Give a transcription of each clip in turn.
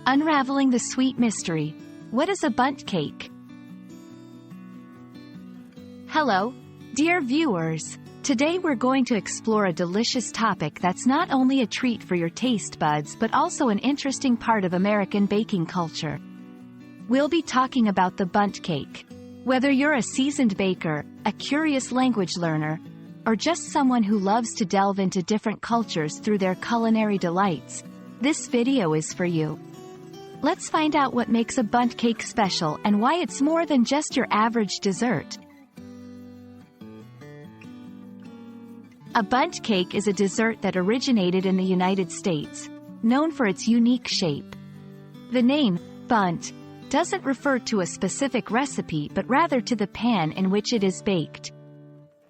Unraveling the Sweet Mystery. What is a bundt cake? Hello, dear viewers. Today we're going to explore a delicious topic that's not only a treat for your taste buds but also an interesting part of American baking culture. We'll be talking about the bundt cake. Whether you're a seasoned baker, a curious language learner, or just someone who loves to delve into different cultures through their culinary delights, this video is for you. Let's find out what makes a bundt cake special and why it's more than just your average dessert. A bundt cake is a dessert that originated in the United States, known for its unique shape. The name, bundt, doesn't refer to a specific recipe but rather to the pan in which it is baked.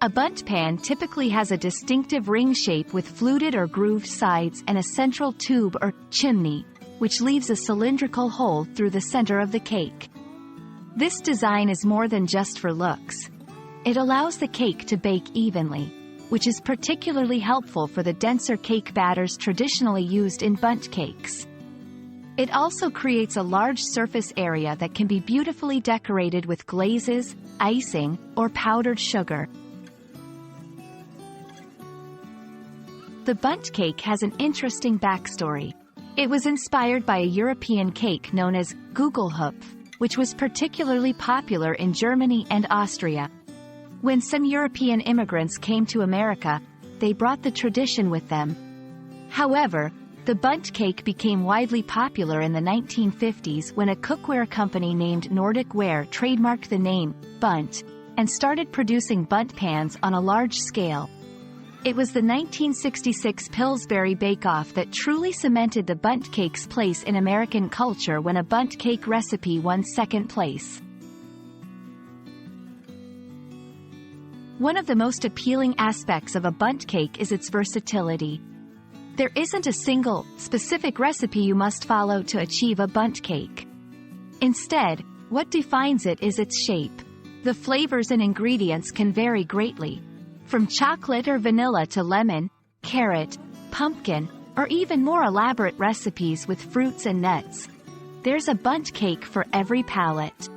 A bundt pan typically has a distinctive ring shape with fluted or grooved sides and a central tube or chimney, which leaves a cylindrical hole through the center of the cake. This design is more than just for looks. It allows the cake to bake evenly, which is particularly helpful for the denser cake batters traditionally used in bundt cakes. It also creates a large surface area that can be beautifully decorated with glazes, icing, or powdered sugar. The bundt cake has an interesting backstory. It was inspired by a European cake known as Gugelhupf, which was particularly popular in Germany and Austria. When some European immigrants came to America, they brought the tradition with them. However, the bundt cake became widely popular in the 1950s when a cookware company named Nordic Ware trademarked the name, bundt, and started producing bundt pans on a large scale. It was the 1966 Pillsbury Bake-Off that truly cemented the bundt cake's place in American culture when a bundt cake recipe won second place. One of the most appealing aspects of a bundt cake is its versatility. There isn't a single, specific recipe you must follow to achieve a bundt cake. Instead, what defines it is its shape. The flavors and ingredients can vary greatly. From chocolate or vanilla to lemon, carrot, pumpkin, or even more elaborate recipes with fruits and nuts. There's a bundt cake for every palate.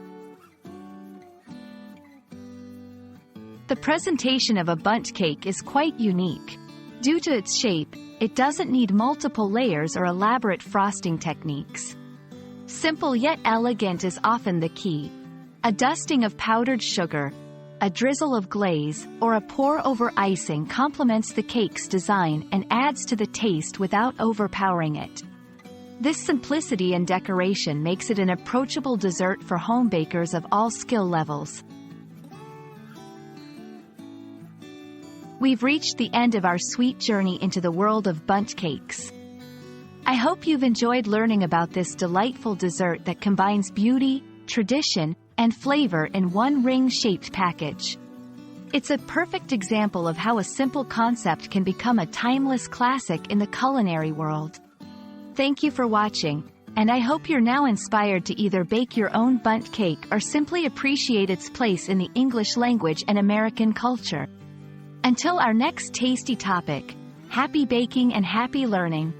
The presentation of a bundt cake is quite unique. Due to its shape, it doesn't need multiple layers or elaborate frosting techniques. Simple yet elegant is often the key. A dusting of powdered sugar, a drizzle of glaze, or a pour-over icing complements the cake's design and adds to the taste without overpowering it. This simplicity in decoration makes it an approachable dessert for home bakers of all skill levels. We've reached the end of our sweet journey into the world of bundt cakes. I hope you've enjoyed learning about this delightful dessert that combines beauty, tradition, and flavor in one ring-shaped package. It's a perfect example of how a simple concept can become a timeless classic in the culinary world. Thank you for watching, and I hope you're now inspired to either bake your own bundt cake or simply appreciate its place in the English language and American culture. Until our next tasty topic, happy baking and happy learning.